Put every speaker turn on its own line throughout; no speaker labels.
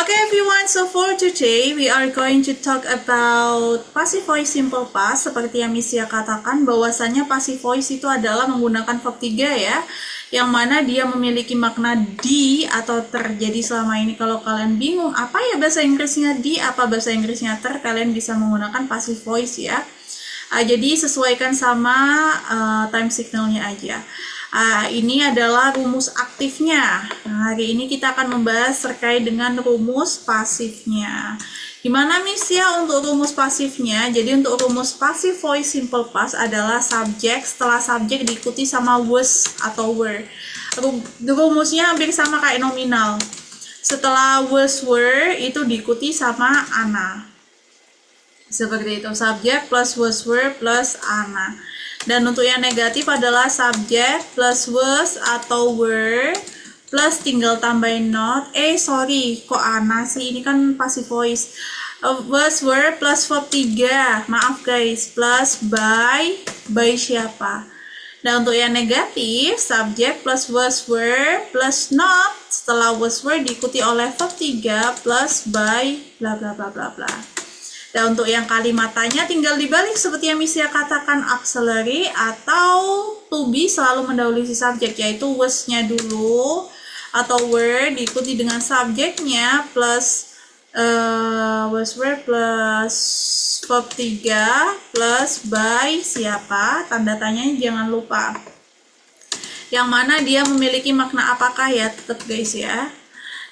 Okay everyone, so for today we are going to talk about passive voice simple past. Seperti yang Misia katakan bahwasanya passive voice itu adalah menggunakan verb 3 ya, yang mana dia memiliki makna di atau terjadi selama ini. Kalau kalian bingung apa ya bahasa Inggrisnya di, apa bahasa Inggrisnya ter, kalian bisa menggunakan passive voice ya. Jadi sesuaikan sama time signalnya aja. Ini adalah rumus aktifnya. Hari ini kita akan membahas terkait dengan rumus pasifnya. Gimana Miss ya untuk rumus pasifnya? Jadi untuk rumus passive voice simple past adalah subjek, setelah subjek diikuti sama was atau were. Rumusnya hampir sama kayak nominal. Setelah was were itu diikuti sama ana. Seperti itu, subjek plus was were plus ana. Dan untuk yang negatif adalah subjek plus was atau were plus tinggal tambahin not. Kok ana sih? Ini kan passive voice. Was were plus verb 3. Maaf guys, plus by siapa? Dan untuk yang negatif, subjek plus was were plus not. Setelah was were diikuti oleh verb 3 plus by bla bla bla bla bla. Dan untuk yang kalimatannya tinggal dibalik seperti yang Misia katakan, auxiliary atau to be selalu mendahului si subjek, yaitu was-nya dulu atau were diikuti dengan subjeknya plus was were plus verb 3 plus by siapa, tanda tanyanya jangan lupa. Yang mana dia memiliki makna apakah ya, tetap guys ya.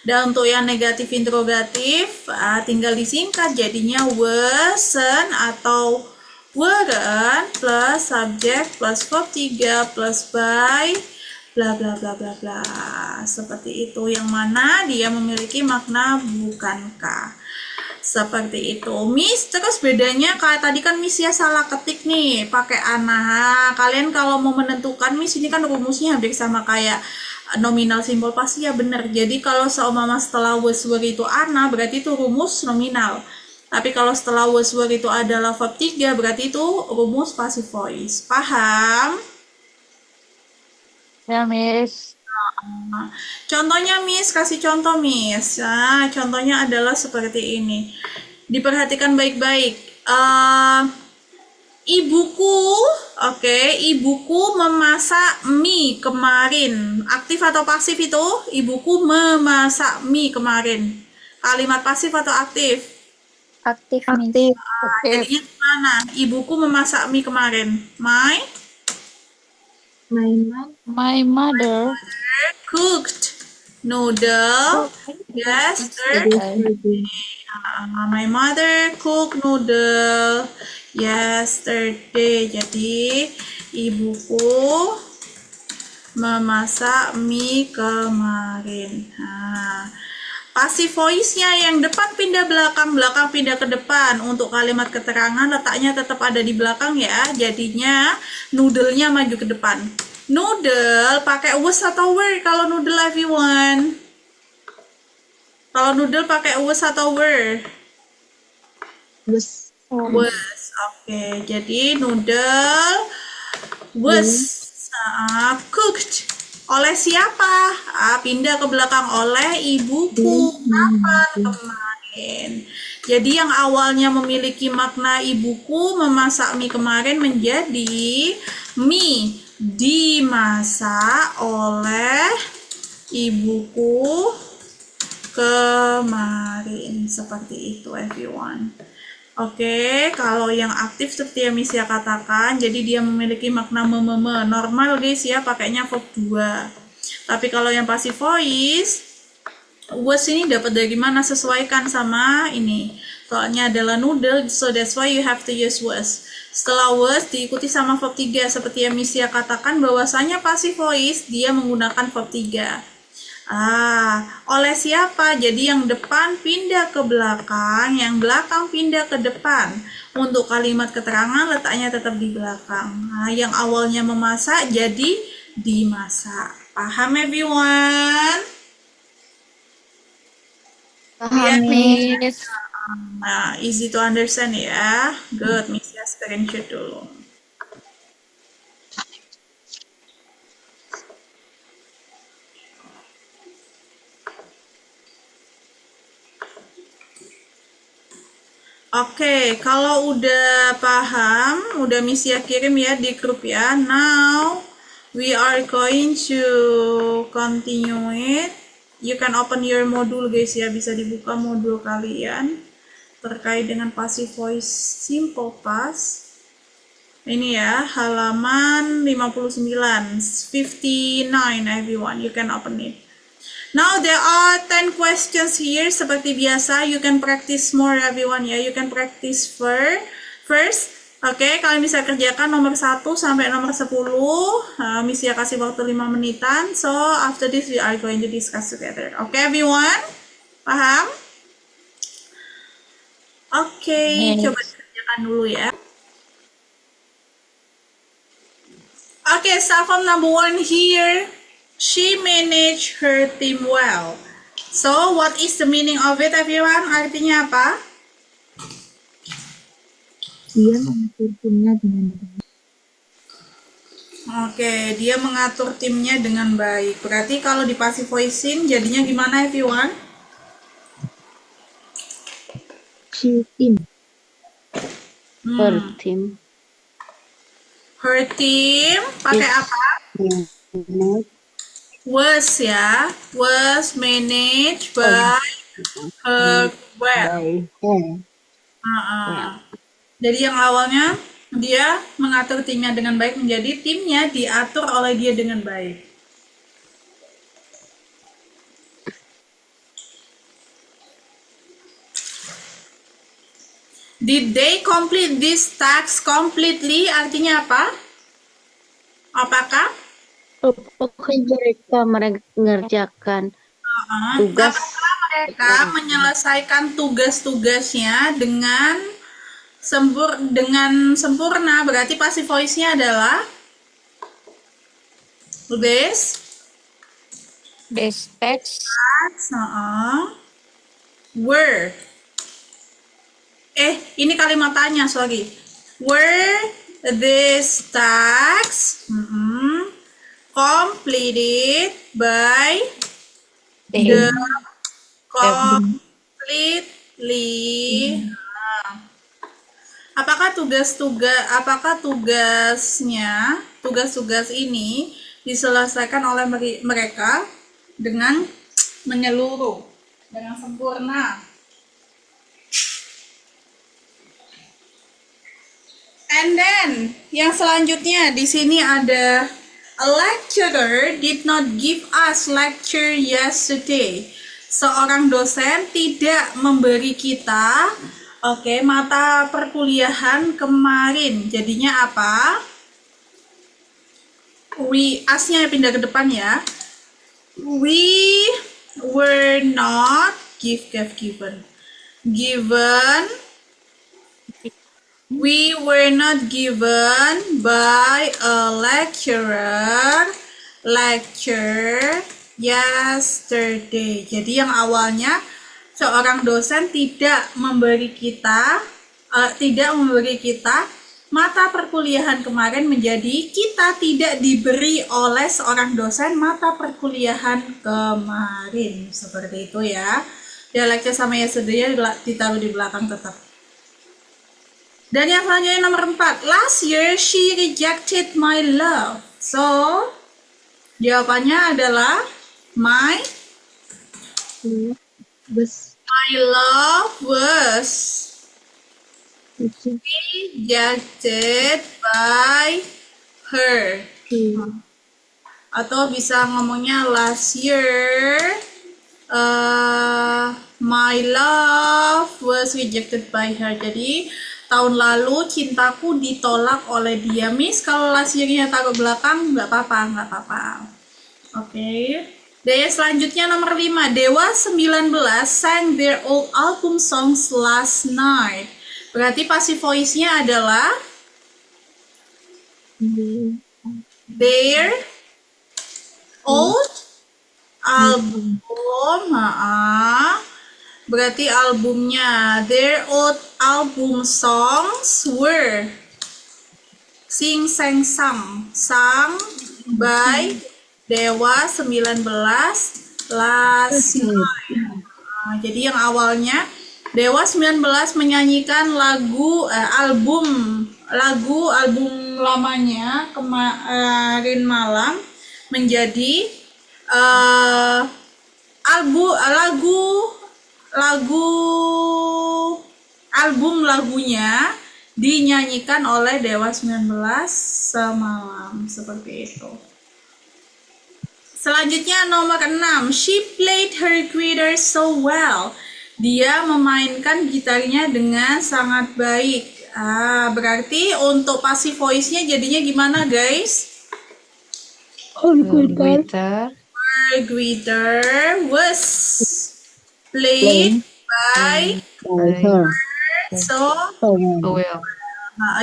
Dan untuk yang negatif interrogatif, tinggal disingkat jadinya wasn't atau weren't plus subject plus verb 3 plus by bla bla bla bla bla. Seperti itu, yang mana dia memiliki makna bukankah. Seperti itu. Miss, terus bedanya kayak tadi kan Miss ya salah ketik nih pakai ana. Kalian kalau mau menentukan Miss, ini kan rumusnya hampir sama kayak nominal simple pasti ya benar. Jadi kalau seumpama setelah was were itu ana, berarti itu rumus nominal. Tapi kalau setelah was were itu adalah verb 3, berarti itu rumus passive voice. Paham?
Ya, Miss.
Contohnya Miss, kasih contoh Miss. Nah, contohnya adalah seperti ini. Diperhatikan baik-baik. Ibuku, ibuku memasak mie kemarin. Aktif atau pasif itu? Ibuku memasak mie kemarin. Kalimat pasif atau aktif?
Aktif, Miss.
Jadinya gimana? Ibuku memasak mie kemarin.
My mother
Cooked noodle yesterday. My mother cooked noodle yesterday. Jadi ibuku memasak mie kemarin. Passive voice-nya yang depan pindah belakang, belakang pindah ke depan. Untuk kalimat keterangan letaknya tetap ada di belakang ya. Jadinya noodle-nya maju ke depan. Noodle pakai was atau were kalau noodle everyone? Kalau noodle pakai was atau were?
was
Was. Jadi noodle was cooked oleh siapa? Pindah ke belakang, oleh ibuku kapan kemarin. Jadi yang awalnya memiliki makna ibuku memasak mie kemarin menjadi mie dimasak oleh ibuku kemarin. Seperti itu everyone. Kalau yang aktif seperti yang Misia katakan, jadi dia memiliki makna mememe. Normal guys ya, pakainya verb 2. Tapi kalau yang passive voice, was ini dapat dari mana? Sesuaikan sama ini. Soalnya adalah noodle, so that's why you have to use was. Setelah was diikuti sama verb 3. Seperti yang Misia katakan bahwasanya passive voice, dia menggunakan verb 3. Oleh siapa? Jadi yang depan pindah ke belakang, yang belakang pindah ke depan. Untuk kalimat keterangan letaknya tetap di belakang. Yang awalnya memasak jadi dimasak. Paham everyone?
paham, Miss.
Easy to understand ya. Good, Miss ya screenshot dulu. Oke, kalau udah paham, udah Miss ya kirim ya di grup ya. Now we are going to continue it. You can open your module guys ya, bisa dibuka modul kalian terkait dengan passive voice simple past. Ini ya, halaman 59, 59 everyone, you can open it. Now there are 10 questions here. Seperti biasa, you can practice more everyone ya. You can practice first. Oke, kalian bisa kerjakan nomor 1 sampai nomor 10. Miss ya kasih waktu 5 menitan. So, after this we are going to discuss together. Oke, everyone? Paham? Oke,
Yes.
coba kerjakan dulu ya. Oke, start from number 1 here. She managed her team well. So, what is the meaning of it, everyone? Artinya apa?
Dia mengatur timnya dengan baik.
Oke, dia mengatur timnya dengan baik. Berarti kalau di passive voicing jadinya gimana, everyone?
She team.
Her team.
Her team pakai apa?
Managed
Was ya. Was managed by her well.
by her.
Jadi yang awalnya dia mengatur timnya dengan baik menjadi timnya diatur oleh dia dengan baik. Did they complete this task completely? Artinya apa? Apakah?
Pokoknya mereka mengerjakan tugas
Apakah mereka menyelesaikan tugas-tugasnya dengan sempurna? Berarti passive voice-nya adalah this
Text.
were. Ini kalimat tanya, sorry. Were these tasks completed by the completely. Apakah tugas-tugas ini diselesaikan oleh mereka dengan menyeluruh, dengan sempurna? And then yang selanjutnya di sini ada a lecturer did not give us lecture yesterday. Seorang dosen tidak memberi kita mata perkuliahan kemarin. Jadinya apa? Asnya pindah ke depan ya. We were not given. We were not given by a lecture yesterday. Jadi yang awalnya seorang dosen tidak memberi kita mata perkuliahan kemarin menjadi kita tidak diberi oleh seorang dosen mata perkuliahan kemarin. Seperti itu ya. Dia lecture sama yesterday ditaruh di belakang tetap. Dan yang selanjutnya nomor 4. Last year she rejected my love. So, jawabannya adalah my love was rejected by her. Atau bisa ngomongnya last year my love was rejected by her. Jadi tahun lalu cintaku ditolak oleh dia. Miss, kalau last year-nya taruh belakang, nggak apa-apa. Oke. Dan selanjutnya nomor 5. Dewa 19 sang their old album songs last night. Berarti passive voice-nya adalah their old album. Berarti albumnya their old album songs were sung by Dewa 19 last night. Jadi yang awalnya Dewa 19 menyanyikan album lamanya kemarin malam menjadi eh, lagu album lagunya dinyanyikan oleh Dewa 19 semalam, seperti itu. Selanjutnya nomor 6, she played her guitar so well. Dia memainkan gitarnya dengan sangat baik. Berarti untuk passive voice-nya jadinya gimana, guys?
Her guitar
Her guitar was played by
Her.
so
Well.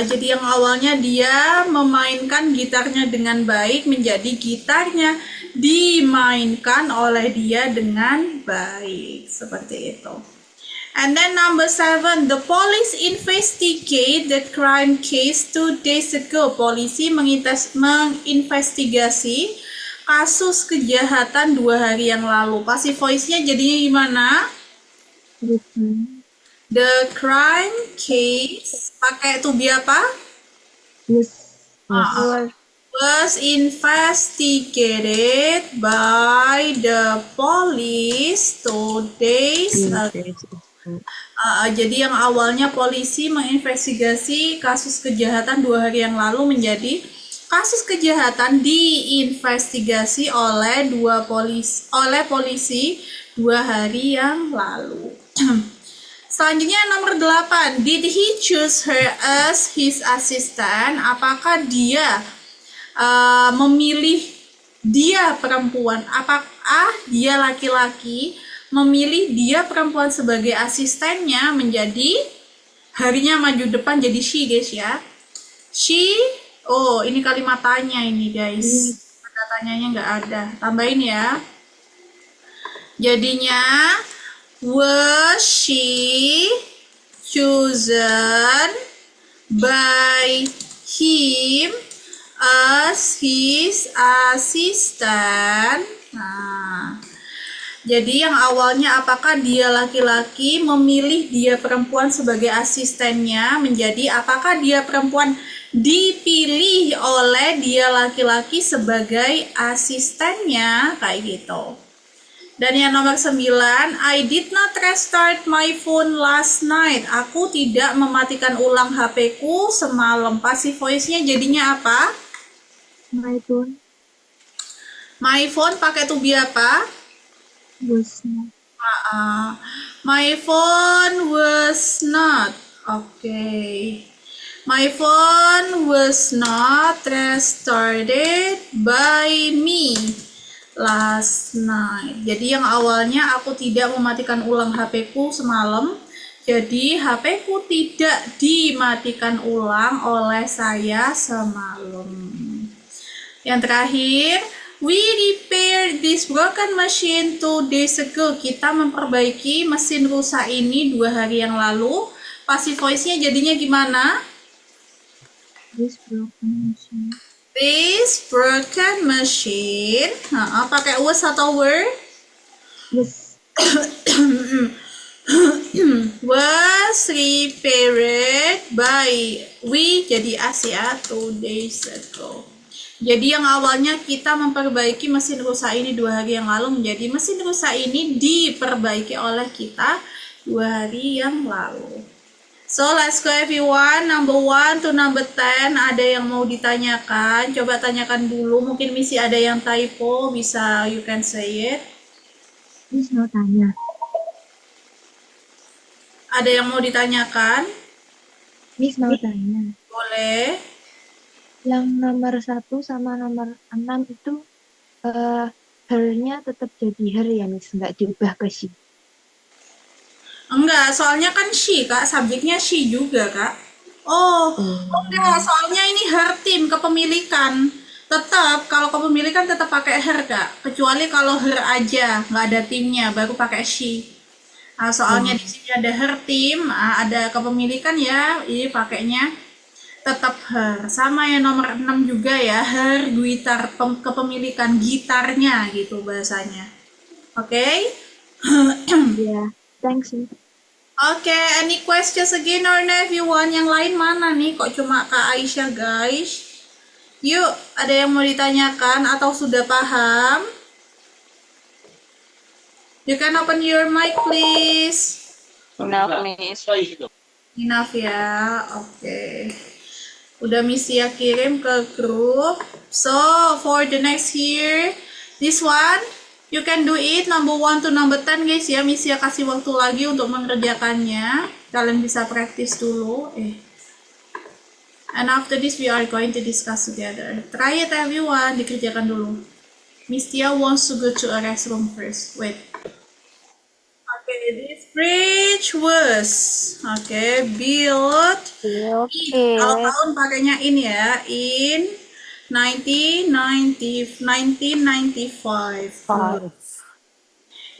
jadi yang awalnya dia memainkan gitarnya dengan baik menjadi gitarnya dimainkan oleh dia dengan baik, seperti itu. And then number 7, the police investigate the crime case 2 days ago. Polisi menginvestigasi kasus kejahatan 2 hari yang lalu. Passive voice-nya jadinya gimana? The crime case pakai to be apa? Was investigated by the police 2 days ago. Jadi yang awalnya polisi menginvestigasi kasus kejahatan 2 hari yang lalu menjadi kasus kejahatan diinvestigasi oleh polisi 2 hari yang lalu. Selanjutnya nomor 8, did he choose her as his assistant? Apakah dia memilih dia perempuan? Apakah dia laki-laki memilih dia perempuan sebagai asistennya menjadi harinya maju depan jadi she, guys ya. She, oh ini kalimat tanya ini guys. Kata tanyanya nggak ada. Tambahin ya. Jadinya was she chosen by him as his assistant? Nah, jadi yang awalnya apakah dia laki-laki memilih dia perempuan sebagai asistennya menjadi apakah dia perempuan dipilih oleh dia laki-laki sebagai asistennya, kayak gitu. Dan yang nomor 9, I did not restart my phone last night. Aku tidak mematikan ulang HP-ku semalam. Passive voice-nya jadinya apa?
My phone
My phone pakai to be apa?
was not.
My phone was not. Okay. My phone was not restarted by me last night. Jadi yang awalnya aku tidak mematikan ulang HP-ku semalam, jadi HP-ku tidak dimatikan ulang oleh saya semalam. Yang terakhir, we repaired this broken machine 2 days ago. Kita memperbaiki mesin rusak ini 2 hari yang lalu. Passive voice-nya jadinya gimana?
This broken machine
This broken machine. Pakai was atau were? Was repaired by we jadi as ya 2 days ago. Jadi yang awalnya kita memperbaiki mesin rusak ini 2 hari yang lalu menjadi mesin rusak ini diperbaiki oleh kita 2 hari yang lalu. So let's go everyone, number 1 to number 10. Ada yang mau ditanyakan? Coba tanyakan dulu. Mungkin Missy ada yang typo, bisa you can say it.
Miss mau tanya.
Ada yang mau ditanyakan?
Miss mau tanya.
Boleh.
Yang nomor 1 sama nomor 6 itu her-nya tetap jadi her ya Miss, nggak diubah ke she.
Enggak, soalnya kan she, Kak. Subjeknya she juga, Kak. Oh, enggak. Soalnya ini her team, kepemilikan. Tetap, kalau kepemilikan tetap pakai her, Kak. Kecuali kalau her aja, nggak ada timnya, baru pakai she. Soalnya di sini ada her team, ada kepemilikan ya, ini pakainya tetap her. Sama ya nomor 6 juga ya, her gitar, kepemilikan gitarnya gitu bahasanya. Oke?
Ya, thanks. Miss.
Oke, any questions again or no everyone? Yang lain mana nih? Kok cuma Kak Aisyah guys? Yuk, ada yang mau ditanyakan atau sudah paham? You can open your mic please.
Enough, Miss.
Enough ya, oke. Udah Misia kirim ke grup. So, for the next here, this one, you can do it number 1 to number 10 guys ya. Misia kasih waktu lagi untuk mengerjakannya. Kalian bisa practice dulu. And after this, we are going to discuss together. Try it everyone, dikerjakan dulu. Mistia wants to go to a restroom first. Wait. Okay, this bridge was built kalau tahun pakainya in ya, in 1995.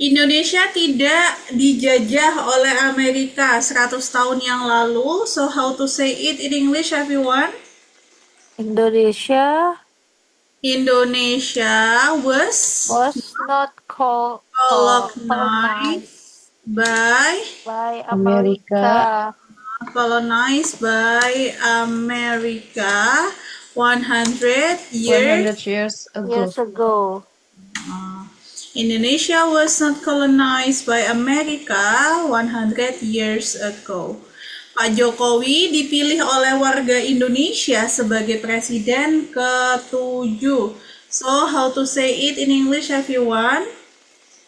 Indonesia tidak dijajah oleh Amerika 100 tahun yang lalu. So how to say it in English everyone?
Indonesia
was
not
colonized by
America
colonized by America 100 years
years ago.
Indonesia was not colonized by America 100 years ago. Pak Jokowi dipilih oleh warga Indonesia sebagai presiden ke-7. So, how to say it in English, everyone?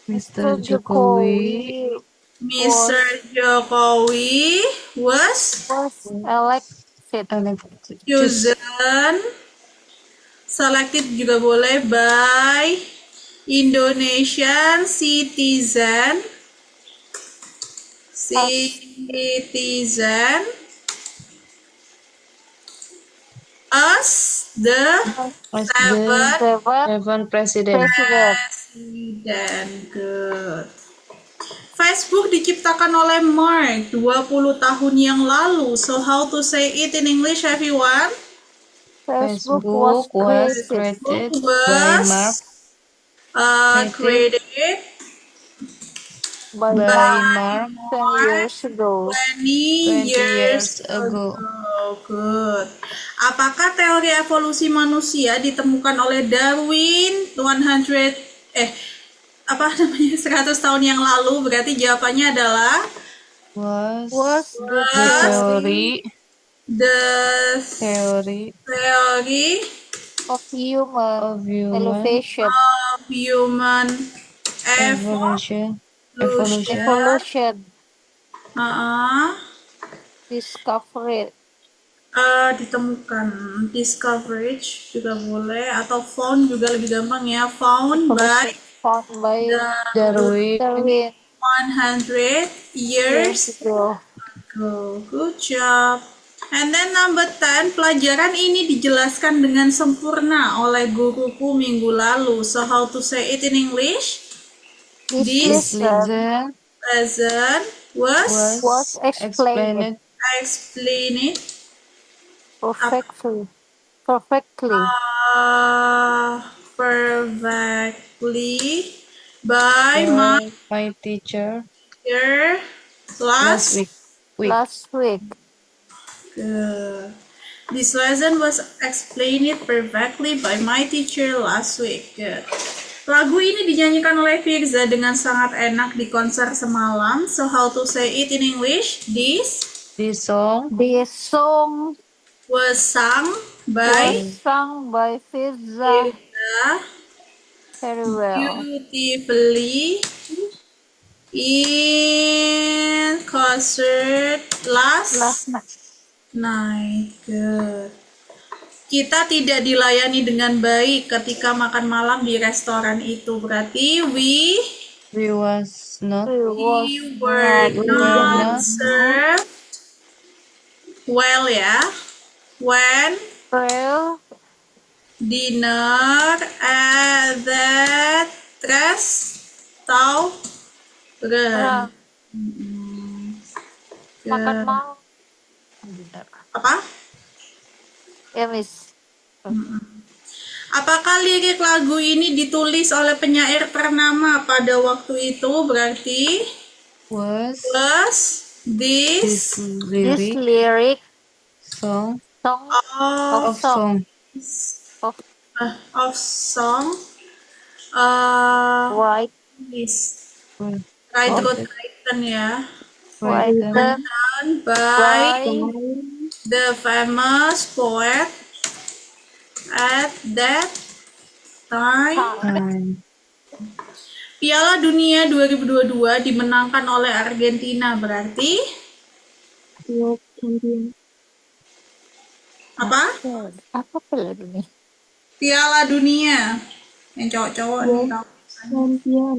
Mr. Jokowi
Mr. Jokowi was chosen, selected juga boleh, by Indonesian citizen as the
seventh president.
Good. Facebook diciptakan oleh Mark 20 tahun yang lalu. So how to say it in English, everyone?
Facebook was created by Mark
Created
by Mark
20 years
ago.
Good. Apakah teori evolusi manusia ditemukan oleh Darwin 100 tahun yang lalu? Berarti jawabannya adalah
Was the theory
Of human
of
human
evolution
discovered
ditemukan. Discovered juga boleh, atau found juga lebih gampang ya. Found by
Darwin
100 years
ago.
ago. Good job. And then number 10, pelajaran ini dijelaskan dengan sempurna oleh guruku minggu lalu. So how to say it in English? This
lesson
lesson
Was explained
explained
perfectly.
Perfectly by
my teacher
teacher last
week.
Good. This lesson was explained perfectly by my teacher last week. Good. Lagu ini dinyanyikan oleh Firza dengan sangat enak di konser semalam. So how to say it in English? This
song
was sung by
Firza
Firza
very well.
beautifully in concert last night. Good. Kita tidak dilayani dengan baik ketika makan malam di restoran itu. Berarti we
were not
served well ya. When dinner at that restaurant.
Makan malam.
Apa?
Ya, Miss.
Apakah lirik lagu ini ditulis oleh penyair ternama pada waktu itu? Berarti
was
this
This
lyric
lyric
song
song
of
of song
of
song
white
is
written
written ya
written
by
by
the famous poet at that time.
time.
Piala Dunia 2022 dimenangkan oleh Argentina, berarti
World Champion.
apa?
Apa Piala Dunia?
Piala Dunia yang cowok-cowok nih tahu.
Champion.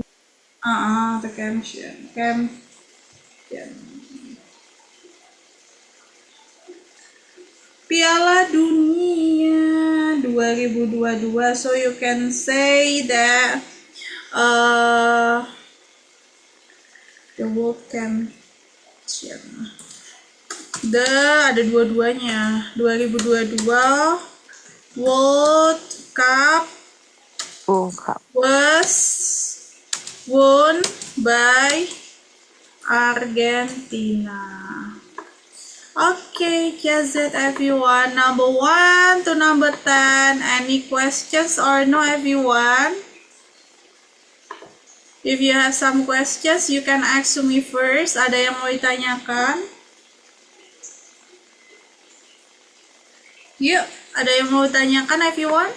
The champion. Piala Dunia 2022. So you can say that the World Championship. Ada dua-duanya. 2022 World Cup was won by Argentina. Okay, that's it everyone. Number 1 to number 10. Any questions or no everyone? If you have some questions, you can ask to me first. Ada yang mau ditanyakan? Yuk, ada yang mau ditanyakan everyone?